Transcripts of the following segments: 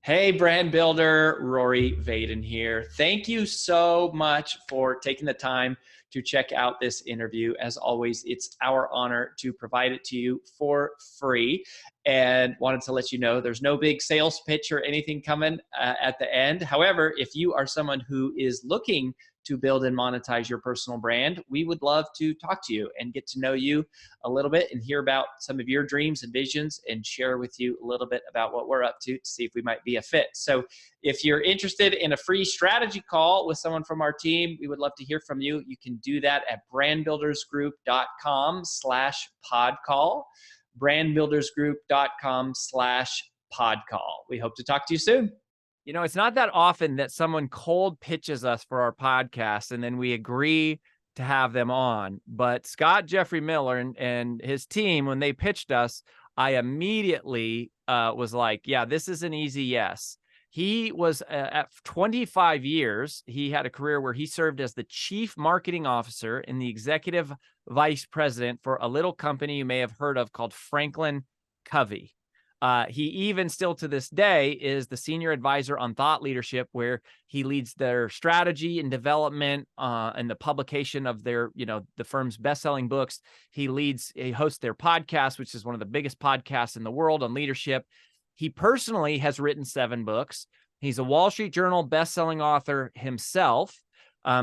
Hey, brand builder, Rory Vaden here. Thank you so much for taking the time to check out this interview. As always, it's our honor to provide it to you for free. And wanted to let you know there's no big sales pitch or anything coming at the end. However, if you are someone who is looking to build and monetize your personal brand, we would love to talk to you and get to know you a little bit and hear about some of your dreams and visions and share with you a little bit about what we're up to see if we might be a fit. So if you're interested in a free strategy call with someone from our team, we would love to hear from you. You can do that at brandbuildersgroup.com/podcall, brandbuildersgroup.com/podcall. We hope to talk to you soon. You know, it's not that often that someone cold pitches us for our podcast and then we agree to have them on. But Scott Jeffrey Miller and his team, when they pitched us, I immediately was like, yeah, this is an easy yes. He was at 25 years. He had a career where he served as the chief marketing officer and the executive vice president for a little company you may have heard of called Franklin Covey. He even still to this day is the senior advisor on thought leadership, where he leads their strategy and development and the publication of their, the firm's best-selling books. He hosts their podcast, which is one of the biggest podcasts in the world on leadership. He personally has written 7 books. He's a Wall Street Journal best-selling author himself.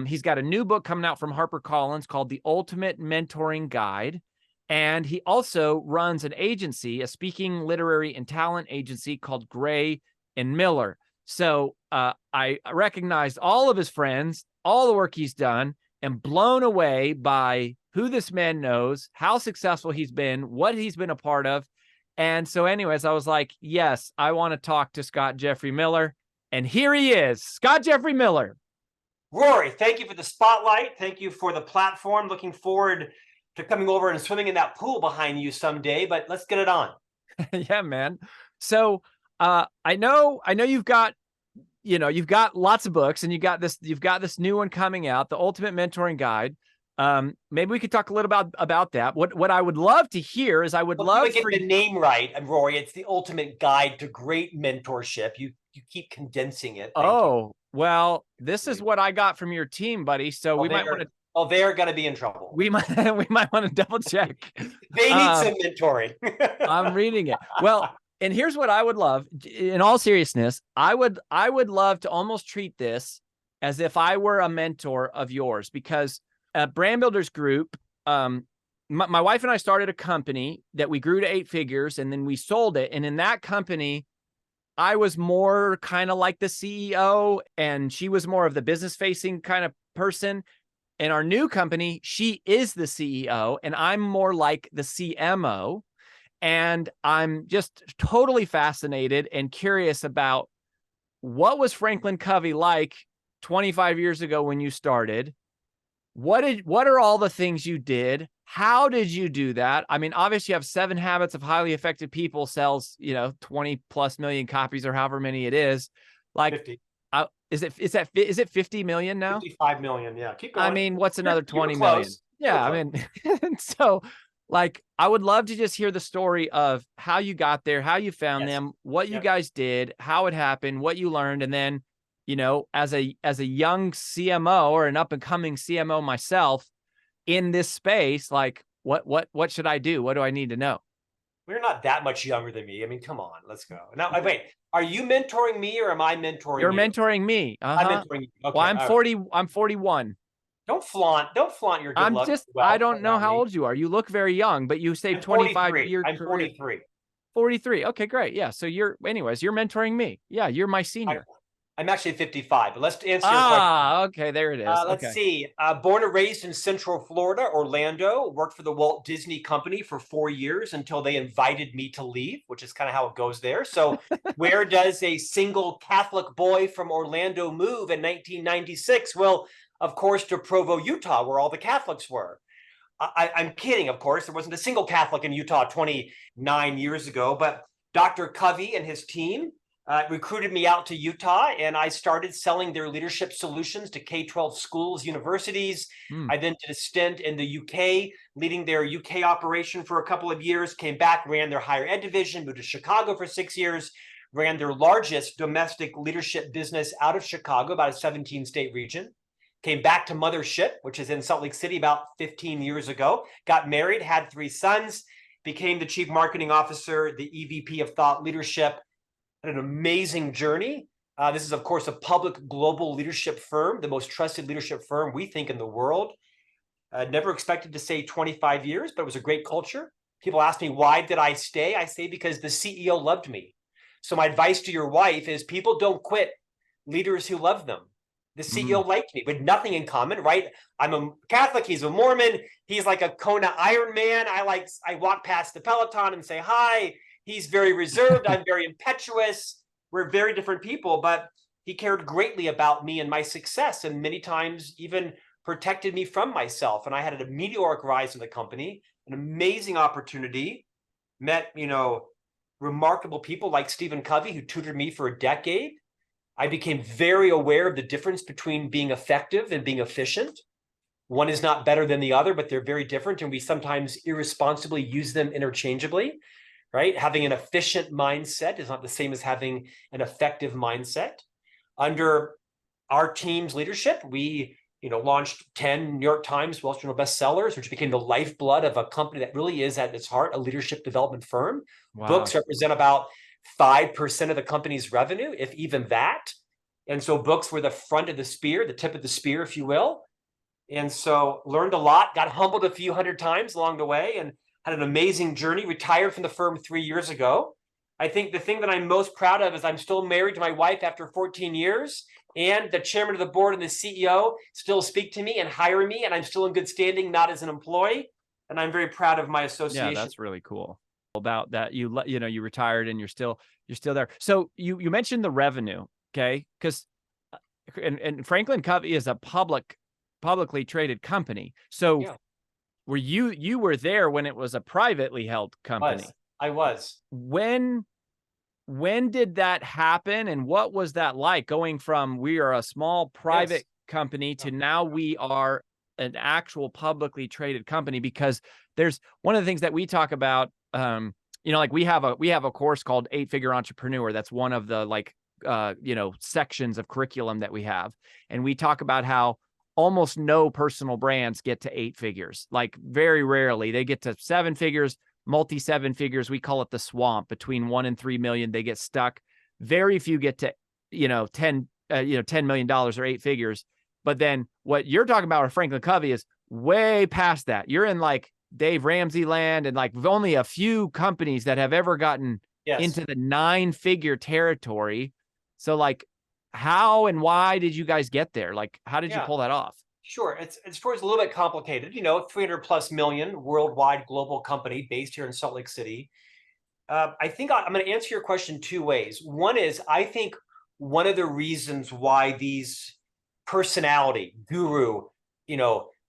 He's got a new book coming out from HarperCollins called The Ultimate Mentoring Guide. And he also runs an agency, a speaking, literary, and talent agency called Gray+Miller. So I recognized all of his friends, all the work he's done, and blown away by who this man knows, how successful he's been, what he's been a part of. And so anyways, I was like, yes, I want to talk to Scott Jeffrey Miller. And here he is, Scott Jeffrey Miller. Rory, thank you for the spotlight. Thank you for the platform. Looking forward to coming over and swimming in that pool behind you someday, but let's get it on. Yeah, man. So I know you've got lots of books, and you've got this new one coming out, The Ultimate Mentoring Guide. Maybe we could talk a little about that. What I would love to hear is love to get the name right, Rory. It's The Ultimate Guide to Great Mentorship. You keep condensing it. Thank you. Well, this is what I got from your team, buddy. So we might want to. Oh, they're going to be in trouble. We might want to double check. They need some mentoring. I'm reading it. Well, and here's what I would love. In all seriousness, I would love to almost treat this as if I were a mentor of yours, because at Brand Builders Group, my wife and I started a company that we grew to 8 figures, and then we sold it. And in that company, I was more kind of like the CEO, and she was more of the business-facing kind of person. In our new company, she is the CEO, and I'm more like the CMO. And I'm just totally fascinated and curious about what was Franklin Covey like 25 years ago when you started? What are all the things you did? How did you do that? I mean, obviously you have 7 Habits of Highly Effective People, sells, 20 plus million copies or however many it is. Like 50. Is it 50 million now? 55 million. Yeah. Keep going. I mean, what's another 20 million? Yeah. I mean, so like, I would love to just hear the story of how you got there, how you found them, what you guys did, how it happened, what you learned. And then, as a young CMO or an up and coming CMO myself in this space, like what should I do? What do I need to know? We're not that much younger than me. I mean, come on, let's go. Now, wait, are you mentoring me or am I mentoring you? You're mentoring me. I'm mentoring you. Okay, well, I'm 41. Don't flaunt your good luck. I don't know how old you are. You look very young, but you say 25 years. I'm 43. 43. Okay, great. Yeah. So you're mentoring me. Yeah. You're my senior. I'm actually 55, but let's answer your question. Okay. There it is. Let's see. Born and raised in Central Florida, Orlando, worked for the Walt Disney Company for 4 years until they invited me to leave, which is kind of how it goes there. So where does a single Catholic boy from Orlando move in 1996? Well, of course, to Provo, Utah, where all the Catholics were. I'm kidding, of course. There wasn't a single Catholic in Utah 29 years ago, but Dr. Covey and his team recruited me out to Utah, and I started selling their leadership solutions to K-12 schools, universities. I then did a stint in the UK, leading their UK operation for a couple of years, came back, ran their higher ed division, moved to Chicago for 6 years, ran their largest domestic leadership business out of Chicago, about a 17-state region. Came back to Mothership, which is in Salt Lake City, about 15 years ago. Got married, had 3 sons, became the chief marketing officer, the EVP of thought leadership. Had an amazing journey. This is, of course, a public global leadership firm, the most trusted leadership firm we think in the world. Never expected to stay 25 years, but it was a great culture. People ask me, why did I stay? I say, because the CEO loved me. So my advice to your wife is people don't quit leaders who love them. The CEO liked me. We had nothing in common, right? I'm a Catholic. He's a Mormon. He's like a Kona Iron Man. I walk past the Peloton and say hi. He's very reserved. I'm very impetuous. We're very different people, but he cared greatly about me and my success, and many times even protected me from myself. And I had a meteoric rise in the company, an amazing opportunity, met, remarkable people like Stephen Covey, who tutored me for a decade. I became very aware of the difference between being effective and being efficient. One is not better than the other, but they're very different. And we sometimes irresponsibly use them interchangeably, right? Having an efficient mindset is not the same as having an effective mindset. Under our team's leadership, we launched 10 New York Times Wall Street Journal bestsellers, which became the lifeblood of a company that really is at its heart a leadership development firm. Wow. Books represent about 5% of the company's revenue, if even that. And so books were the front of the spear, the tip of the spear, if you will. And so learned a lot, got humbled a few hundred times along the way, and had an amazing journey, retired from the firm 3 years ago. I think the thing that I'm most proud of is I'm still married to my wife after 14 years, and the chairman of the board and the CEO still speak to me and hire me, and I'm still in good standing, not as an employee. And I'm very proud of my association. Yeah, that's really cool. About that, you retired and you're still there. So you mentioned the revenue, okay? Because and Franklin Covey is a publicly traded company. So yeah. Were you were there when it was a privately held company? I was. When did that happen, and what was that like, going from we are a small private company to now we are an actual publicly traded company? Because there's one of the things that we talk about. Like we have a course called 8-Figure Entrepreneur. That's one of the sections of curriculum that we have. And we talk about how almost no personal brands get to 8 figures. Like very rarely they get to 7 figures, multi 7 figures. We call it the swamp between 1 and 3 million. They get stuck. Very few get to, $10 million or 8 figures. But then what you're talking about with Franklin Covey is way past that. You're in like Dave Ramsey land, and like only a few companies that have ever gotten into the 9-figure territory. So like, how and why did you guys get there? Like, how did you pull that off? Sure. It's a little bit complicated, 300+ million worldwide global company based here in Salt Lake City. I think I'm going to answer your question 2 ways. One is, I think one of the reasons why these personality, guru,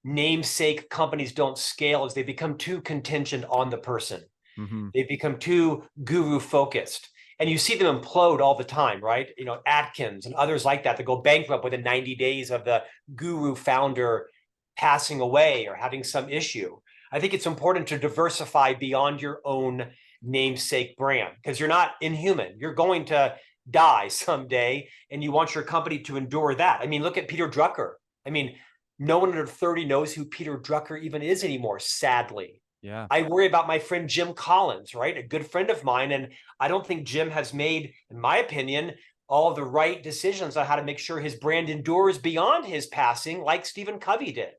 namesake companies don't scale is they become too contingent on the person. Mm-hmm. They become too guru focused. And you see them implode all the time, right? Atkins and others like that go bankrupt within 90 days of the guru founder passing away or having some issue. I think it's important to diversify beyond your own namesake brand, because you're not inhuman. You're going to die someday, and you want your company to endure that. I mean, look at Peter Drucker. I mean, no one under 30 knows who Peter Drucker even is anymore, sadly. Yeah. I worry about my friend Jim Collins, right? A good friend of mine. And I don't think Jim has made, in my opinion, all the right decisions on how to make sure his brand endures beyond his passing, like Stephen Covey did.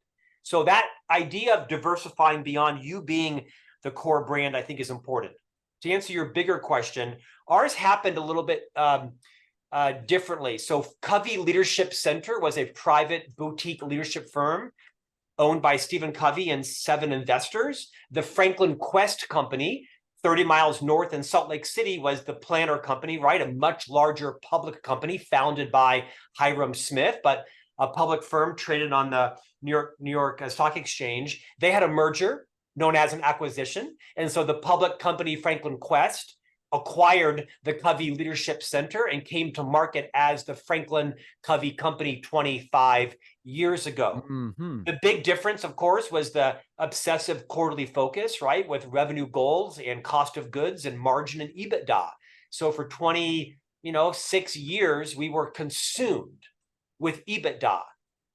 So that idea of diversifying beyond you being the core brand, I think, is important. To answer your bigger question, ours happened a little bit differently. So Covey Leadership Center was a private boutique leadership firm owned by Stephen Covey and 7 investors. The Franklin Quest Company, 30 miles north in Salt Lake City, was the planner company, right? A much larger public company founded by Hiram Smith, but a public firm traded on the New York Stock Exchange. They had a merger known as an acquisition. And so the public company Franklin Quest acquired the Covey Leadership Center and came to market as the Franklin Covey Company 25 years ago. Mm-hmm. The big difference, of course, was the obsessive quarterly focus, right? With revenue goals and cost of goods and margin and EBITDA. So for 6 years, we were consumed with EBITDA.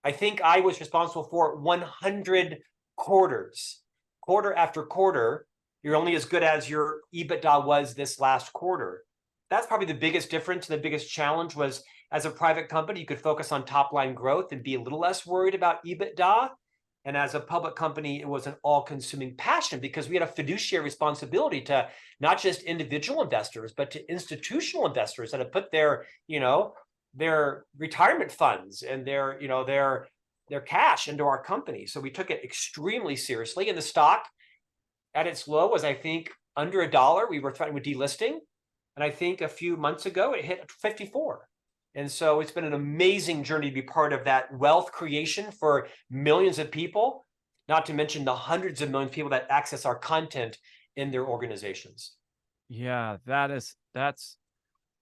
I think I was responsible for 100 quarters, quarter after quarter. You're only as good as your EBITDA was this last quarter. That's probably the biggest difference. The biggest challenge was, as a private company, you could focus on top line growth and be a little less worried about EBITDA. And as a public company, it was an all-consuming passion because we had a fiduciary responsibility to not just individual investors, but to institutional investors that have put their retirement funds and their cash into our company. So we took it extremely seriously. And the stock at its low was, I think, under $1. We were threatened with delisting. And I think a few months ago, it hit 54. And so it's been an amazing journey to be part of that wealth creation for millions of people, not to mention the hundreds of millions of people that access our content in their organizations. Yeah, that's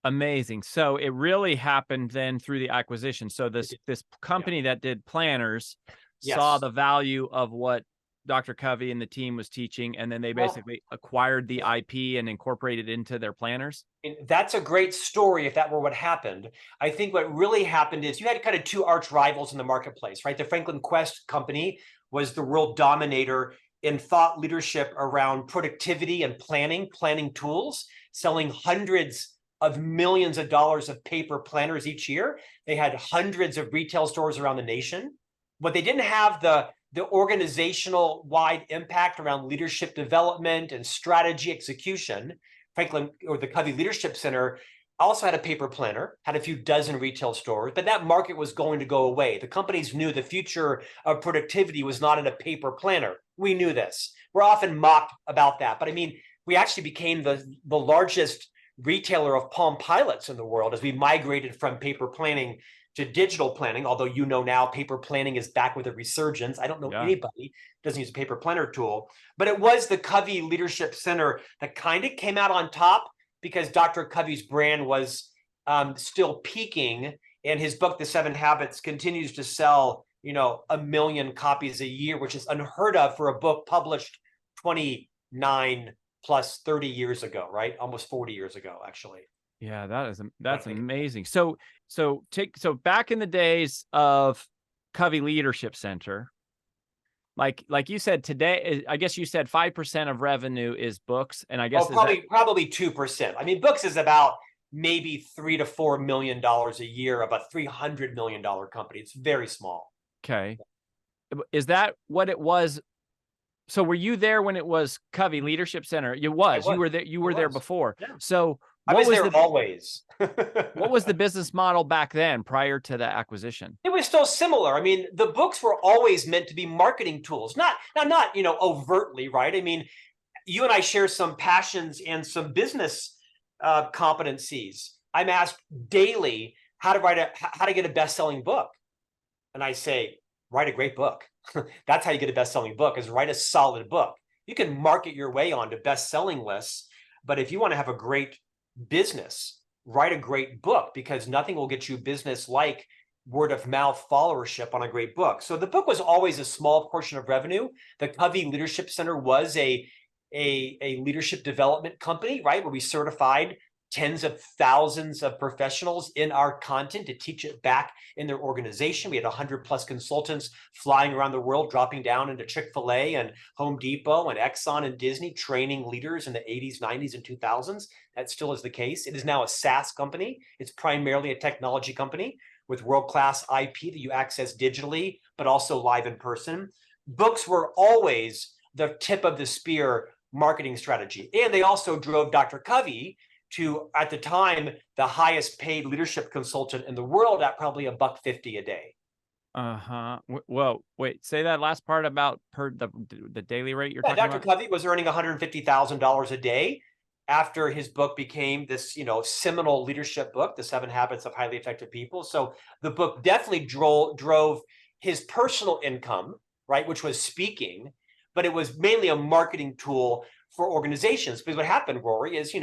amazing. So it really happened then through the acquisition. So this company that did planners saw the value of what Dr. Covey and the team was teaching, and then they basically acquired the IP and incorporated it into their planners. And that's a great story if that were what happened. I think what really happened is you had kind of two arch rivals in the marketplace, right? The Franklin Quest company was the world dominator in thought leadership around productivity and planning tools, selling hundreds of millions of dollars of paper planners each year. They had hundreds of retail stores around the nation, but they didn't have the organizational wide impact around leadership development and strategy execution. Franklin, or the Covey Leadership Center, also had a paper planner, had a few dozen retail stores, but that market was going to go away. The companies knew the future of productivity was not in a paper planner. We knew this. We're often mocked about that. But I mean, we actually became the largest retailer of Palm Pilots in the world as we migrated from paper planning to digital planning, although now paper planning is back with a resurgence. I don't know anybody who doesn't use a paper planner tool, but it was the Covey Leadership Center that kind of came out on top because Dr. Covey's brand was still peaking, and his book, The 7 Habits, continues to sell, 1 million copies a year, which is unheard of for a book published 29 plus 30 years ago, right? Almost 40 years ago, actually. Yeah, that's amazing. So back in the days of Covey Leadership Center, like you said today, I guess you said 5% of revenue is books, and I guess probably 2%. I mean, books is about maybe $3 to $4 million a year of a $300 million company. It's very small. Okay, is that what it was? So were you there when it was Covey Leadership Center? You were there. You were there before. Yeah. So I was there always. What was the business model back then prior to the acquisition? It was still similar. I mean, the books were always meant to be marketing tools, not overtly, right? I mean, you and I share some passions and some business competencies. I'm asked daily how to get a best-selling book, and I say, write a great book. That's how you get a best-selling book, is write a solid book. You can market your way onto best-selling lists, but if you want to have a great business, write a great book, because nothing will get you business like word of mouth followership on a great book. So the book was always a small portion of revenue. The Covey Leadership Center was a leadership development company, right, where we certified tens of thousands of professionals in our content to teach it back in their organization. We had 100+ consultants flying around the world, dropping down into Chick-fil-A and Home Depot and Exxon and Disney, training leaders in the 80s, 90s, and 2000s. That still is the case. It is now a SaaS company. It's primarily a technology company with world-class IP that you access digitally, but also live in person. Books were always the tip of the spear marketing strategy. And they also drove Dr. Covey to, at the time, the highest paid leadership consultant in the world at probably $150 a day. Well, wait, say that last part about the daily rate you're talking about. Dr. Covey was earning $150,000 a day after his book became this, seminal leadership book, The 7 Habits of Highly Effective People. So the book definitely drove his personal income, right, which was speaking, but it was mainly a marketing tool for organizations. Because what happened, Rory, is,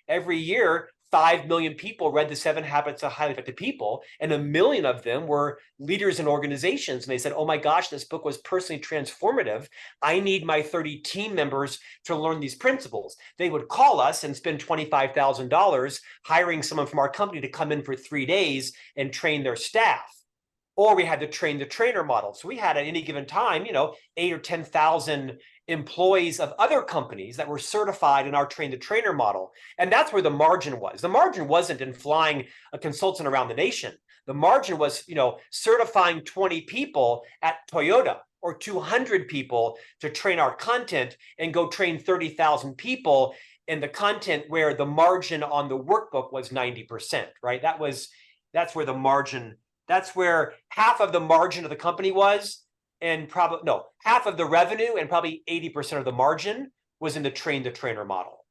every year 5 million people read the 7 Habits of Highly Effective People, and 1 million of them were leaders in organizations. And they said, oh my gosh, this book was personally transformative. I need my 30 team members to learn these principles. They would call us and spend $25,000 hiring someone from our company to come in for 3 days and train their staff. Or we had to train the trainer model. So we had at any given time, 8 or 10,000 employees of other companies that were certified in our train the trainer model. And that's where the margin was. The margin wasn't in flying a consultant around the nation. The margin was, certifying 20 people at Toyota or 200 people to train our content and go train 30,000 people in the content where the margin on the workbook was 90%, right? That's where the margin, that's where half of the margin of the company was, and half of the revenue and probably 80% of the margin was in the train the trainer model.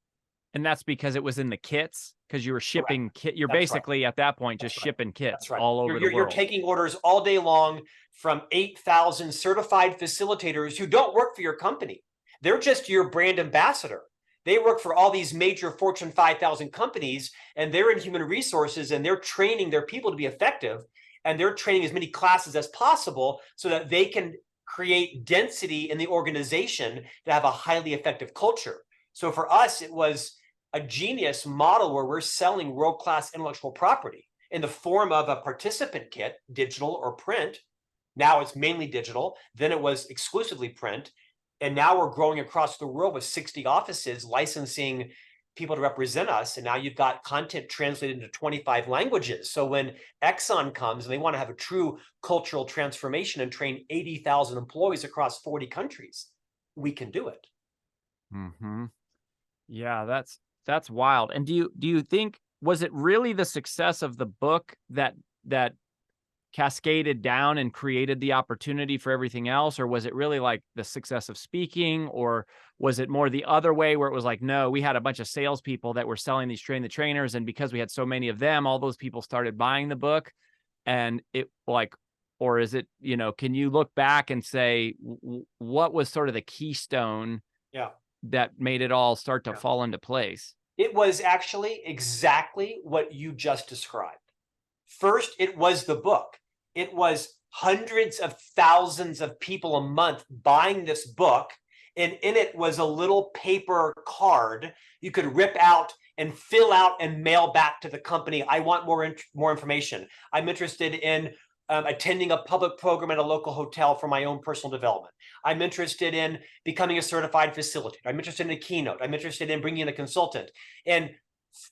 And that's because it was in the kits, because you were shipping kit. You're That's basically at that point just shipping kits all over the world. You're taking orders all day long from 8,000 certified facilitators who don't work for your company. They're just your brand ambassador. They work for all these major Fortune 5,000 companies, and they're in human resources, and they're training their people to be effective. And they're training as many classes as possible so that they can create density in the organization to have a highly effective culture. So for us, it was a genius model where we're selling world-class intellectual property in the form of a participant kit, digital or print. Now it's mainly digital. Then it was exclusively print. And now we're growing across the world with 60 offices licensing people to represent us. And now you've got content translated into 25 languages. So when Exxon comes and they want to have a true cultural transformation and train 80,000 employees across 40 countries, we can do it. Mm-hmm. Yeah, that's wild. And do you think, was it really the success of the book that cascaded down and created the opportunity for everything else? Or was it really like the success of speaking? Or was it more the other way where it was like, no, we had a bunch of salespeople that were selling these train the trainers, and because we had so many of them, all those people started buying the book? And it like, or is it, can you look back and say, what was sort of the keystone that made it all start to fall into place? It was actually exactly what you just described. First, it was the book. It was hundreds of thousands of people a month buying this book. And in it was a little paper card you could rip out and fill out and mail back to the company. I want more information. I'm interested in attending a public program at a local hotel for my own personal development. I'm interested in becoming a certified facilitator. I'm interested in a keynote. I'm interested in bringing in a consultant. And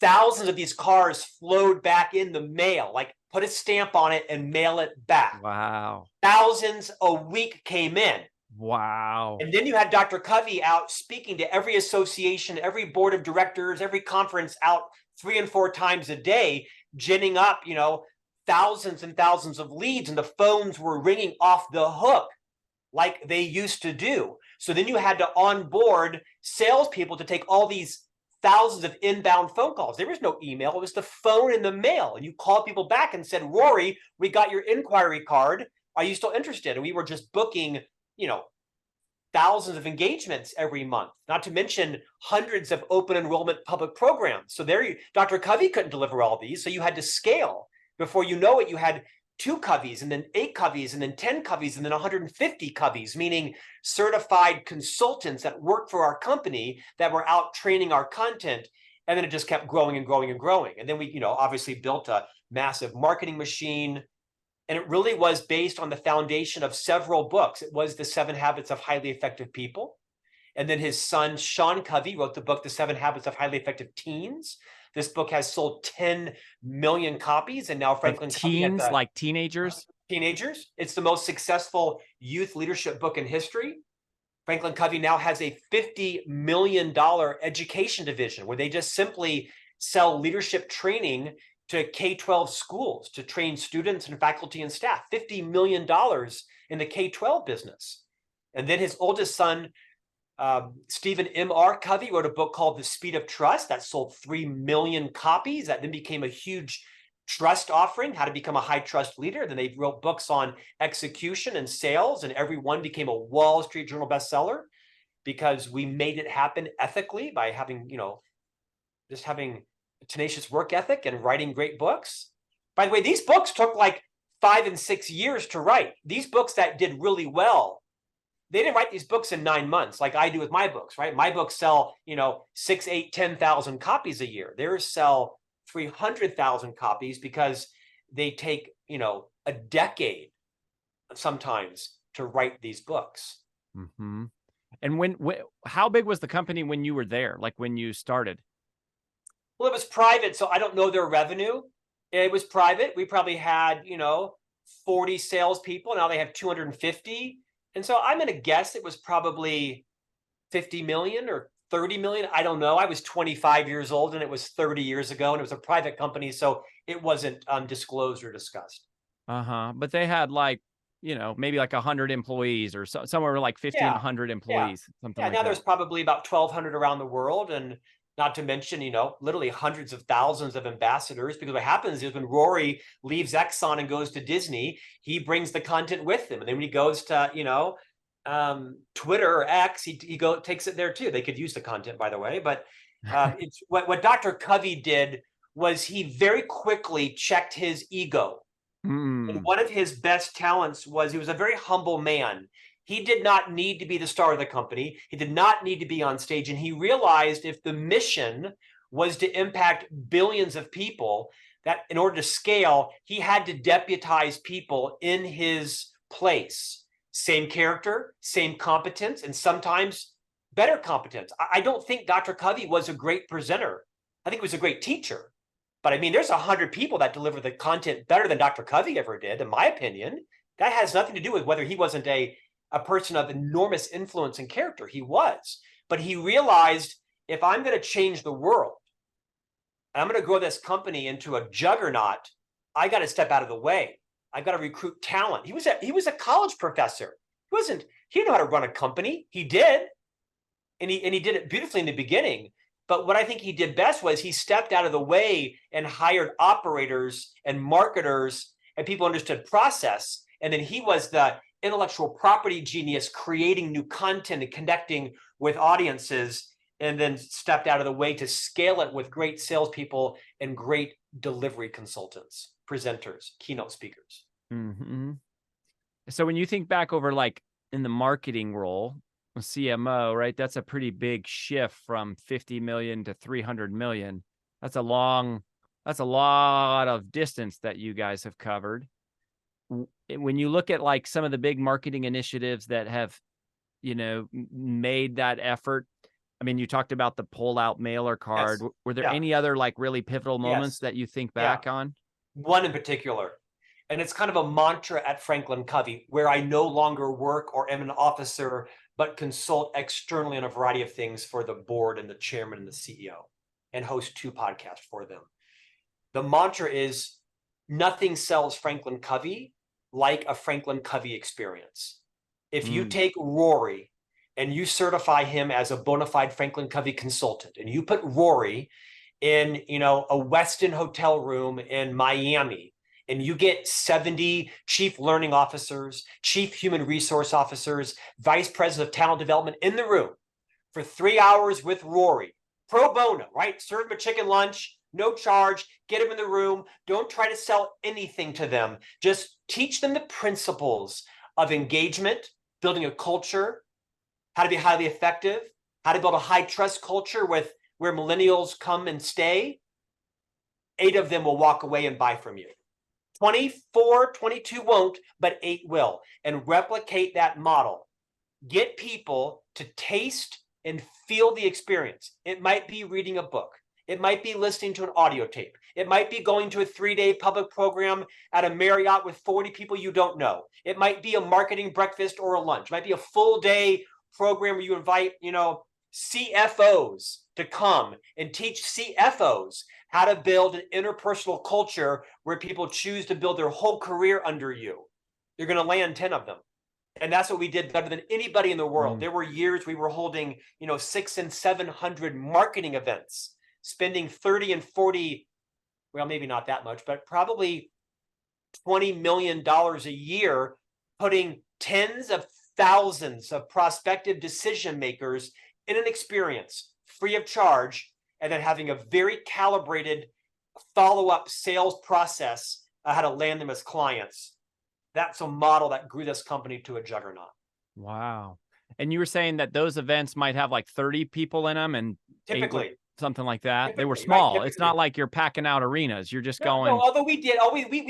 thousands of these cards flowed back in the mail, like put a stamp on it and mail it back. Wow. Thousands a week came in. Wow. And then you had Dr. Covey out speaking to every association, every board of directors, every conference out 3 and 4 times a day, ginning up, thousands and thousands of leads, and the phones were ringing off the hook like they used to do. So then you had to onboard salespeople to take all these thousands of inbound phone calls. There was no email. It was the phone and the mail. And you called people back and said, Rory, we got your inquiry card. Are you still interested? And we were just booking, thousands of engagements every month, not to mention hundreds of open enrollment public programs. So Dr. Covey couldn't deliver all these. So you had to scale. Before you know it, you had 2 Coveys and then 8 Coveys and then 10 Coveys and then 150 Coveys, meaning certified consultants that worked for our company that were out training our content. And then it just kept growing and growing and growing. And then we, obviously built a massive marketing machine. And it really was based on the foundation of several books. It was the 7 Habits of Highly Effective People. And then his son, Sean Covey, wrote the book, The 7 Habits of Highly Effective Teens. This book has sold 10 million copies. And now Franklin Covey, teens, like teenagers? Teenagers. It's the most successful youth leadership book in history. Franklin Covey now has a $50 million education division where they just simply sell leadership training to K-12 schools to train students and faculty and staff. $50 million in the K-12 business. And then his oldest son, Stephen M.R. Covey, wrote a book called The Speed of Trust that sold 3 million copies. That then became a huge trust offering, how to become a high trust leader. Then they wrote books on execution and sales, and every one became a Wall Street Journal bestseller because we made it happen ethically by having, just having tenacious work ethic and writing great books. By the way, these books took like 5 and 6 years to write. These books that did really well, they didn't write these books in 9 months like I do with my books, right? My books sell, 6, 8, 10,000 copies a year. Theirs sell 300,000 copies because they take, a decade sometimes to write these books. Mm-hmm. And how big was the company when you were there? Like when you started? Well, it was private, so I don't know their revenue. It was private. We probably had, 40 salespeople. Now they have 250. And so I'm going to guess it was probably 50 million or 30 million. I don't know. I was 25 years old and it was 30 years ago and it was a private company. So it wasn't disclosed or discussed. Uh-huh. But they had like, maybe like 100 employees or somewhere like 50 and 100 employees, something like now that. There's probably about 1,200 around the world. And not to mention, literally hundreds of thousands of ambassadors, because what happens is when Rory leaves Exxon and goes to Disney, he brings the content with him. And then when he goes to, Twitter or X, he takes it there too. They could use the content, by the way. But it's what Dr. Covey did was he very quickly checked his ego. And one of his best talents was he was a very humble man. He did not need to be the star of the company. He did not need to be on stage. And he realized if the mission was to impact billions of people, that in order to scale, he had to deputize people in his place. Same character, same competence, and sometimes better competence. I don't think Dr. Covey was a great presenter. I think he was a great teacher. But I mean, there's 100 people that deliver the content better than Dr. Covey ever did, in my opinion. That has nothing to do with whether he wasn't a person of enormous influence and character. He was. But he realized, if I'm going to change the world, and I'm going to grow this company into a juggernaut, I got to step out of the way. I got to recruit talent. He was a college professor. He didn't know how to run a company. He did. And he did it beautifully in the beginning. But what I think he did best was he stepped out of the way and hired operators and marketers and people who understood process. And then he was the intellectual property genius, creating new content and connecting with audiences, and then stepped out of the way to scale it with great salespeople and great delivery consultants, presenters, keynote speakers. Mm-hmm. So when you think back over like in the marketing role, CMO, right? That's a pretty big shift from 50 million to 300 million. That's a lot of distance that you guys have covered. When you look at like some of the big marketing initiatives that have, made that effort, I mean, you talked about the pull-out mailer card. Yes. Were there any other like really pivotal moments that you think back on? One in particular. And it's kind of a mantra at Franklin Covey, where I no longer work or am an officer, but consult externally on a variety of things for the board and the chairman and the CEO, and host 2 podcasts for them. The mantra is, nothing sells Franklin Covey like a Franklin Covey experience. If you take Rory and you certify him as a bona fide Franklin Covey consultant, and you put Rory in, a Westin hotel room in Miami, and you get 70 chief learning officers, chief human resource officers, vice president of talent development in the room for 3 hours with Rory, pro bono, right? Serve them a chicken lunch, no charge, get them in the room. Don't try to sell anything to them. Just teach them the principles of engagement, building a culture, how to be highly effective, how to build a high trust culture where millennials come and stay. 8 of them will walk away and buy from you. 24, 22 won't, but 8 will. And replicate that model. Get people to taste and feel the experience. It might be reading a book. It might be listening to an audio tape. It might be going to a 3-day public program at a Marriott with 40 people you don't know. It might be a marketing breakfast or a lunch. It might be a full day program where you invite, CFOs to come and teach CFOs how to build an interpersonal culture where people choose to build their whole career under you. You're going to land 10 of them. And that's what we did better than anybody in the world. There were years we were holding, 600 and 700 marketing events, spending 30 and 40, well, maybe not that much, but probably $20 million a year, putting tens of thousands of prospective decision makers in an experience free of charge and then having a very calibrated follow-up sales process, how to land them as clients. That's a model that grew this company to a juggernaut. Wow. And you were saying that those events might have like 30 people in them and Typically. something like that. They were Typically, right, small. It's typically. not like you're packing out arenas. You're just No, going. although we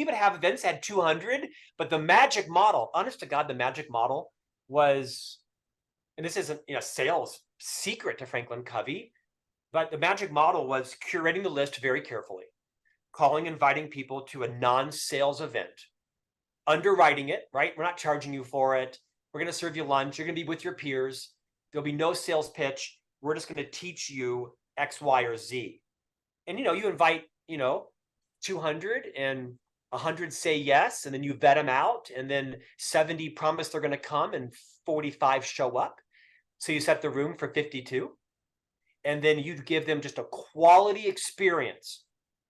would have events that had 200, but the magic model, honest to God, the magic model was, and this isn't sales secret to Franklin Covey, but the magic model was curating the list very carefully, calling, inviting people to a non-sales event, underwriting it, right? We're not charging you for it. We're going to serve you lunch. You're going to be with your peers. There'll be no sales pitch. We're just going to teach you X, Y, or Z. And, you invite, 200 and 100 say yes, and then you vet them out, and then 70 promise they're going to come and 45 show up. So you set the room for 52. And then you give them just a quality experience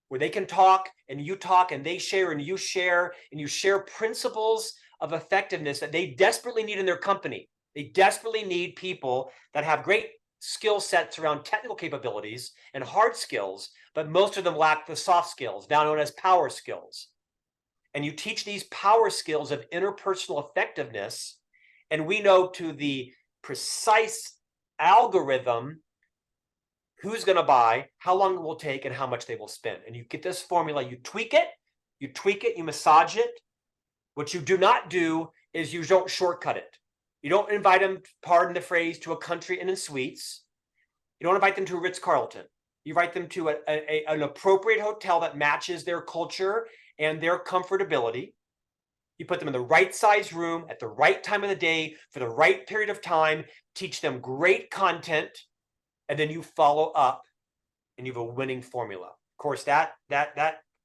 where they can talk and they share and you share principles of effectiveness that they desperately need in their company. They desperately need people that have great skill sets around technical capabilities and hard skills, but most of them lack the soft skills, now known as power skills. And you teach these power skills of interpersonal effectiveness, and we know to the precise algorithm who's going to buy, how long it will take, and how much they will spend. And you get this formula, you tweak it, you massage it. What you do not do is you don't shortcut it. You don't invite them, pardon the phrase, to a country inn and suites. You don't invite them to a Ritz-Carlton. You invite them to an appropriate hotel that matches their culture and their comfortability. You put them in the right size room at the right time of the day for the right period of time, teach them great content, and then you follow up and you have a winning formula. Of course, that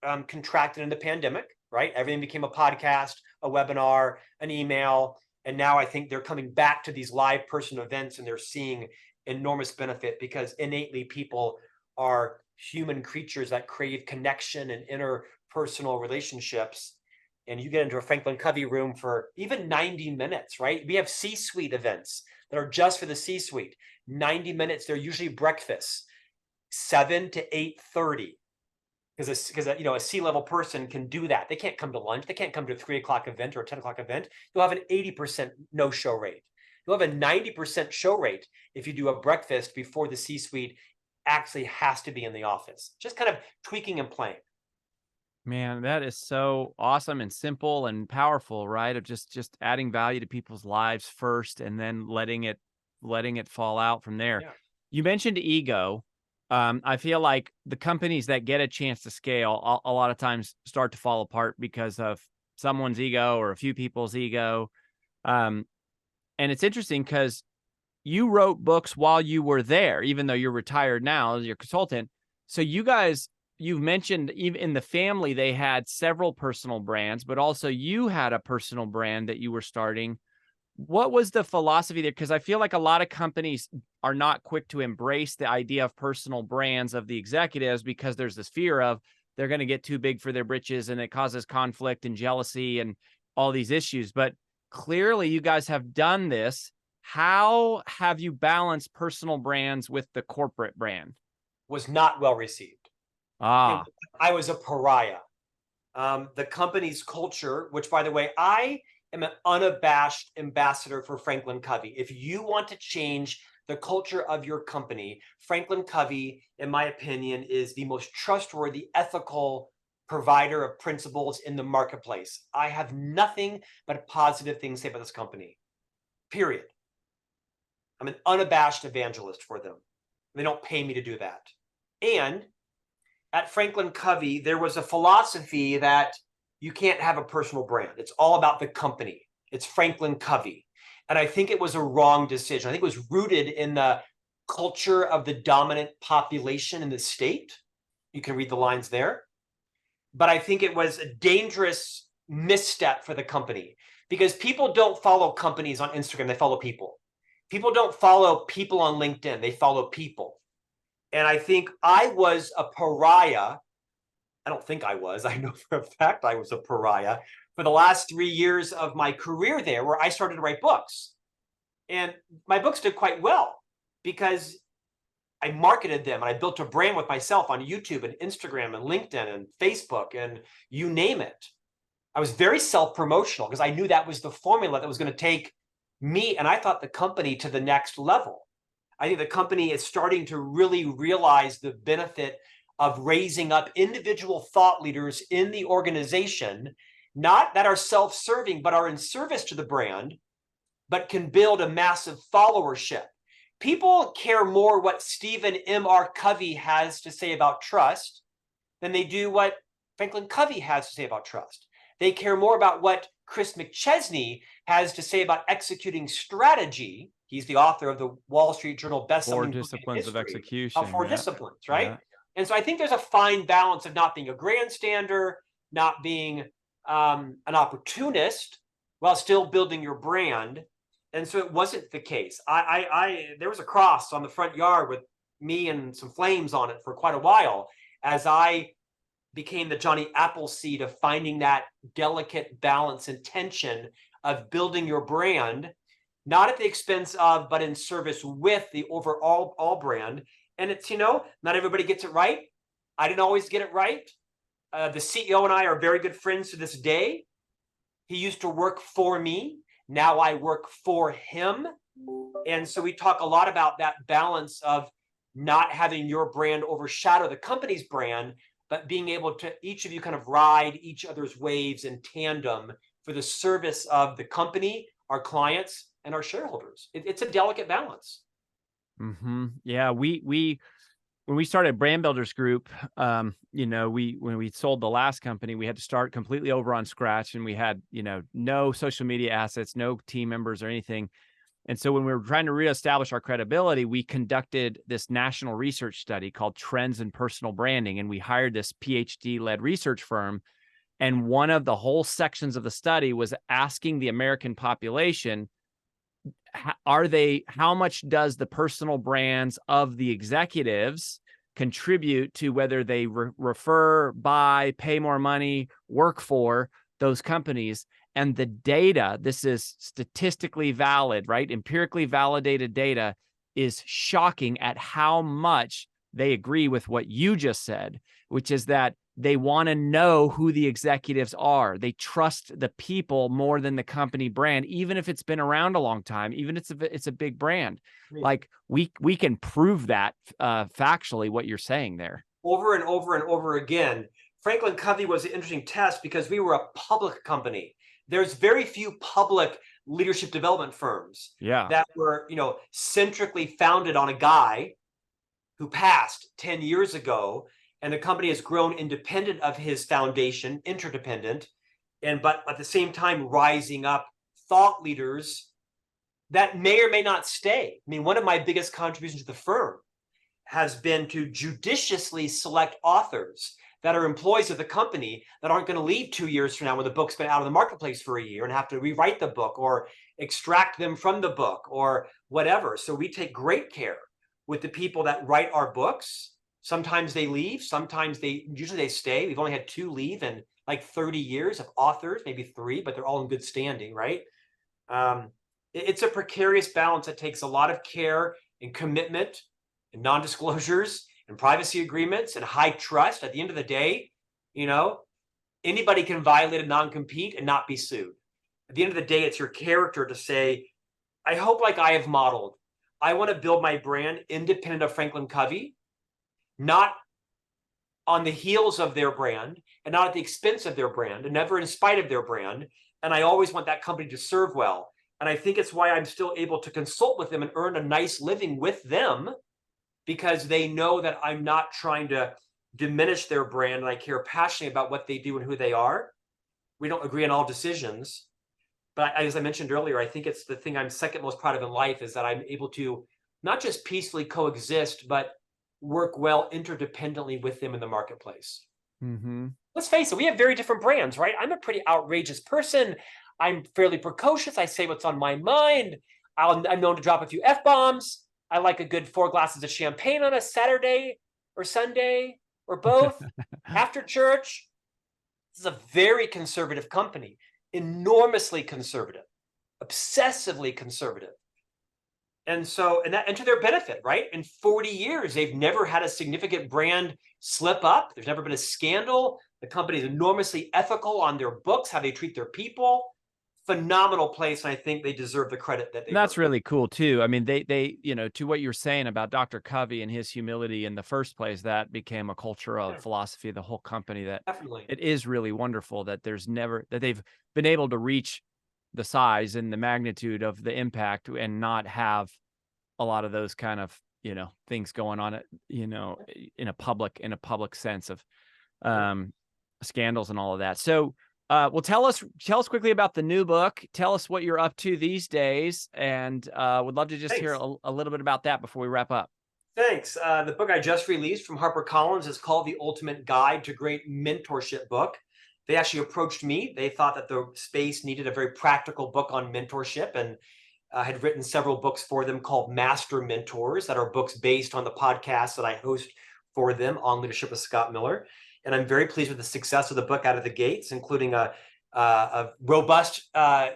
contracted in the pandemic, right? Everything became a podcast, a webinar, an email. And now I think they're coming back to these live person events and they're seeing enormous benefit because innately people are human creatures that crave connection and interpersonal relationships. And you get into a Franklin Covey room for even 90 minutes, right? We have CSuite events that are just for the C-suite. 90 minutes, they're usually breakfasts, 7 to 8:30. Because a C-level person can do that. They can't come to lunch. They can't come to a 3 o'clock event or a 10 o'clock event. You'll have an 80% no-show rate. You'll have a 90% show rate if you do a breakfast before the C-suite actually has to be in the office. Just kind of tweaking and playing. Man, that is so awesome and simple and powerful, right? Of just adding value to people's lives first and then letting it fall out from there. Yeah. You mentioned ego. I feel like the companies that get a chance to scale a lot of times start to fall apart because of someone's ego or a few people's ego. And it's interesting because you wrote books while you were there, even though you're retired now as your consultant. So you've mentioned even in the family, they had several personal brands, but also you had a personal brand that you were starting. What was the philosophy there? Because I feel like a lot of companies are not quick to embrace the idea of personal brands of the executives because there's this fear of they're going to get too big for their britches and it causes conflict and jealousy and all these issues. But clearly you guys have done this. How have you balanced personal brands with the corporate brand? Was not well received. I was a pariah. The company's culture, which by the way, I am an unabashed ambassador for Franklin Covey. If you want to change the culture of your company, Franklin Covey, in my opinion, is the most trustworthy, ethical provider of principles in the marketplace. I have nothing but positive things to say about this company, period. I'm an unabashed evangelist for them. They don't pay me to do that. And at Franklin Covey, there was a philosophy that you can't have a personal brand. It's all about the company. It's Franklin Covey. And I think it was a wrong decision. I think it was rooted in the culture of the dominant population in the state. You can read the lines there. But I think it was a dangerous misstep for the company because people don't follow companies on Instagram. They follow people. People don't follow people on LinkedIn. They follow people. And I think I was a pariah. I don't think I was. I know for a fact I was a pariah for the last 3 years of my career there, where I started to write books. And my books did quite well because I marketed them and I built a brand with myself on YouTube and Instagram and LinkedIn and Facebook and you name it. I was very self-promotional because I knew that was the formula that was going to take me and I thought the company to the next level. I think the company is starting to really realize the benefit of raising up individual thought leaders in the organization, not that are self-serving, but are in service to the brand, but can build a massive followership. People care more what Stephen M.R. Covey has to say about trust than they do what Franklin Covey has to say about trust. They care more about what Chris McChesney has to say about executing strategy. He's the author of the Wall Street Journal bestselling Four Disciplines of Execution. Four Disciplines, right? Yeah. And so I think there's a fine balance of not being a grandstander, not being an opportunist, while still building your brand. And so it wasn't the case. There was a cross on the front yard with me and some flames on it for quite a while as I became the Johnny Appleseed of finding that delicate balance and tension of building your brand, not at the expense of, but in service with the overall brand. And it's, not everybody gets it right. I didn't always get it right. The CEO and I are very good friends to this day. He used to work for me. Now I work for him. And so we talk a lot about that balance of not having your brand overshadow the company's brand, but being able to, each of you kind of ride each other's waves in tandem for the service of the company, our clients, and our shareholders. It's a delicate balance. Mm-hmm. Yeah, we when we started Brand Builders Group, when we sold the last company, we had to start completely over on scratch, and we had no social media assets, no team members or anything. And so when we were trying to reestablish our credibility, we conducted this national research study called Trends in Personal Branding, and we hired this PhD-led research firm. And one of the whole sections of the study was asking the American population, how much does the personal brands of the executives contribute to whether they refer, buy, pay more money, work for those companies? And the data, this is statistically valid, right? Empirically validated data, is shocking at how much they agree with what you just said, which is that they want to know who the executives are. They trust the people more than the company brand, even if it's been around a long time, even if it's a big brand. Right. Like we can prove that factually what you're saying there. Over and over and over again. Franklin Covey was an interesting test because we were a public company. There's very few public leadership development firms that were, centrically founded on a guy who passed 10 years ago, and the company has grown independent of his foundation, interdependent, but at the same time rising up thought leaders that may or may not stay. I mean, one of my biggest contributions to the firm has been to judiciously select authors that are employees of the company that aren't going to leave 2 years from now when the book's been out of the marketplace for a year and have to rewrite the book or extract them from the book or whatever. So we take great care with the people that write our books. Sometimes they leave, usually they stay. We've only had 2 leave in like 30 years of authors, maybe 3, but they're all in good standing, right? It's a precarious balance that takes a lot of care and commitment and non-disclosures and privacy agreements and high trust. At the end of the day, anybody can violate a non-compete and not be sued. At the end of the day, it's your character to say, I hope, like I have modeled, I want to build my brand independent of Franklin Covey, not on the heels of their brand and not at the expense of their brand and never in spite of their brand. And I always want that company to serve well. And I think it's why I'm still able to consult with them and earn a nice living with them, because they know that I'm not trying to diminish their brand and I care passionately about what they do and who they are. We don't agree on all decisions. But as I mentioned earlier, I think it's the thing I'm second most proud of in life is that I'm able to not just peacefully coexist, but work well interdependently with them in the marketplace. Mm-hmm. Let's face it, we have very different brands, right? I'm a pretty outrageous person. I'm fairly precocious. I say what's on my mind. I'm known to drop a few F-bombs. I like a good 4 glasses of champagne on a Saturday or Sunday or both after church. This is a very conservative company, enormously conservative, obsessively conservative. And so, and to their benefit, right? In 40 years, they've never had a significant brand slip up. There's never been a scandal. The company is enormously ethical on their books, how they treat their people. Phenomenal place. And I think they deserve the credit that they That's earned. really cool too. I mean, they, to what you're saying about Dr. Covey and his humility in the first place, that became a culture of philosophy of the whole company, that Definitely. it is really wonderful that they've been able to reach the size and the magnitude of the impact and not have a lot of those kind of, things going on, in a public sense of scandals and all of that. So, well, tell us quickly about the new book. Tell us what you're up to these days, and would love to just hear a little bit about that before we wrap up. Thanks. The book I just released from HarperCollins is called The Ultimate Guide to Great Mentorship Book. They actually approached me. They thought that the space needed a very practical book on mentorship, and had written several books for them called Master Mentors, that are books based on the podcast that I host for them on leadership with Scott Miller. And I'm very pleased with the success of the book out of the gates, including a robust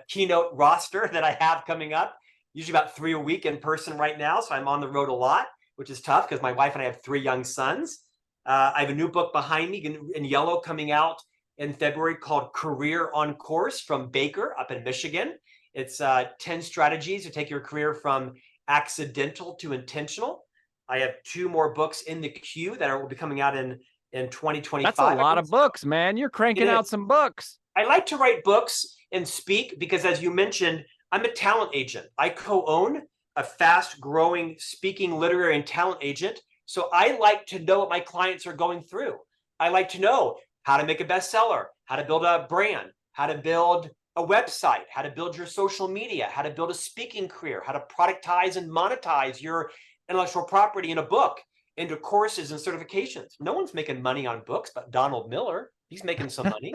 keynote roster that I have coming up, usually about 3 a week in person right now. So I'm on the road a lot, which is tough because my wife and I have 3 young sons. I have a new book behind me in yellow coming out in February called Career on Course from Baker up in Michigan. It's 10 strategies to take your career from accidental to intentional. I have 2 more books in the queue that will be coming out in 2025. That's a lot of books, man. You're cranking out some books. I like to write books and speak because, as you mentioned, I'm a talent agent. I co-own a fast-growing speaking, literary, and talent agent. So I like to know what my clients are going through. I like to know how to make a bestseller, how to build a brand, how to build a website, how to build your social media, how to build a speaking career, how to productize and monetize your intellectual property in a book into courses and certifications. No one's making money on books but Donald Miller. He's making some money.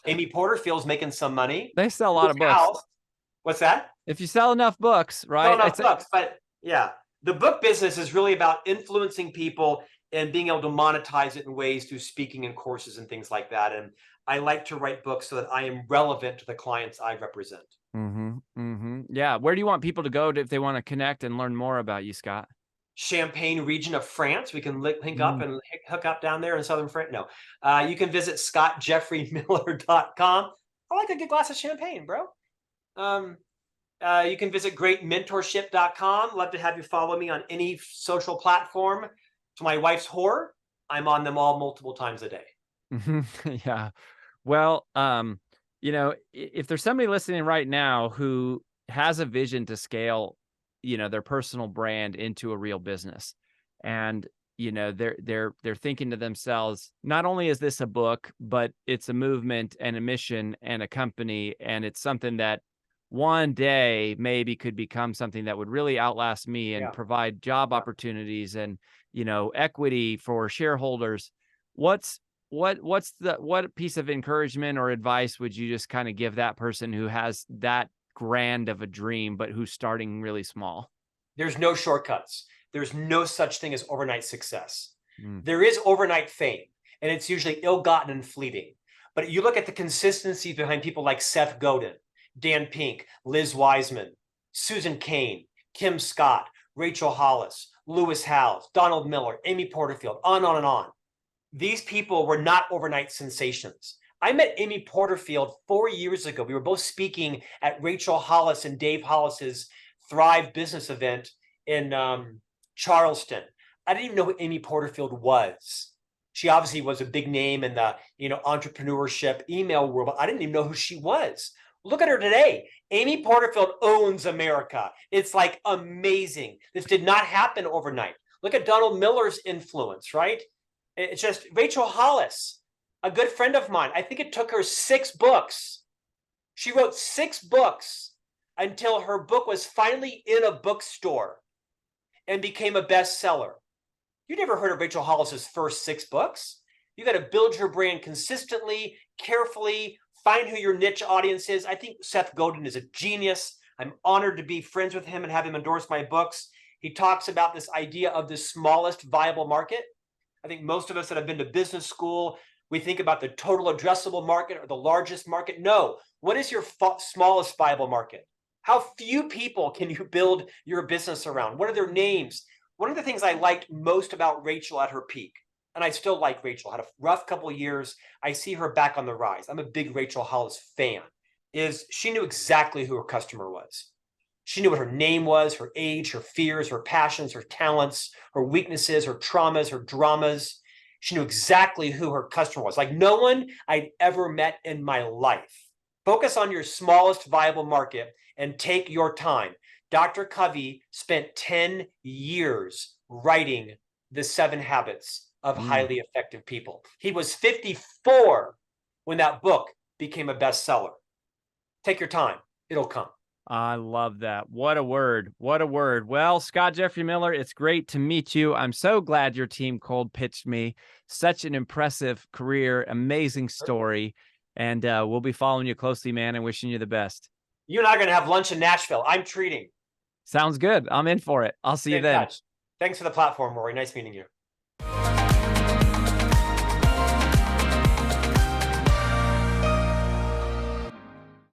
Amy Porterfield's making some money. They sell a lot of books. What's that? If you sell enough books, right? Sell enough books, but yeah. The book business is really about influencing people and being able to monetize it in ways through speaking and courses and things like that. And I like to write books so that I am relevant to the clients I represent. Yeah. Where do you want people to go if they want to connect and learn more about you, Scott? Champagne region of France. We can link up and hook up down there in southern France. No, you can visit scottjeffreymiller.com. I like a good glass of champagne, bro. You can visit greatmentorship.com. Love to have you follow me on any social platform. To my wife's horror, I'm on them all multiple times a day. Yeah. Well, if there's somebody listening right now who has a vision to scale, their personal brand into a real business, and they're thinking to themselves, not only is this a book, but it's a movement and a mission and a company, and it's something that one day maybe could become something that would really outlast me and provide job opportunities and equity for shareholders. What piece of encouragement or advice would you just kind of give that person who has that grand of a dream, but who's starting really small? There's no shortcuts. There's no such thing as overnight success. There is overnight fame, and it's usually ill-gotten and fleeting. But you look at the consistency behind people like Seth Godin, Dan Pink, Liz Wiseman, Susan Cain, Kim Scott, Rachel Hollis, Lewis Howes, Donald Miller, Amy Porterfield, on and on. These people were not overnight sensations. I met Amy Porterfield 4 years ago. We were both speaking at Rachel Hollis and Dave Hollis's Thrive business event in Charleston. I didn't even know who Amy Porterfield was. She obviously was a big name in the entrepreneurship email world, but I didn't even know who she was. Look at her today. Amy Porterfield owns America. It's like amazing. This did not happen overnight. Look at Donald Miller's influence, right? It's just Rachel Hollis, a good friend of mine. I think it took her 6 books. She wrote 6 books until her book was finally in a bookstore and became a bestseller. You never heard of Rachel Hollis's first 6 books? You got to build your brand consistently, carefully, find who your niche audience is. I think Seth Godin is a genius. I'm honored to be friends with him and have him endorse my books. He talks about this idea of the smallest viable market. I think most of us that have been to business school, we think about the total addressable market or the largest market. No. What is your smallest viable market? How few people can you build your business around? What are their names? One of the things I liked most about Rachel at her peak, and I still like Rachel, had a rough couple of years. I see her back on the rise. I'm a big Rachel Hollis fan, is she knew exactly who her customer was. She knew what her name was, her age, her fears, her passions, her talents, her weaknesses, her traumas, her dramas. She knew exactly who her customer was. Like no one I'd ever met in my life. Focus on your smallest viable market and take your time. Dr. Covey spent 10 years writing The 7 Habits of Highly Effective People. He was 54 when that book became a bestseller. Take your time. It'll come. I love that. What a word. What a word. Well, Scott Jeffrey Miller, it's great to meet you. I'm so glad your team cold pitched me. Such an impressive career, amazing story. And we'll be following you closely, man, and wishing you the best. You and I are going to have lunch in Nashville. I'm treating. Sounds good. I'm in for it. I'll see you then. Thanks for the platform, Rory. Nice meeting you.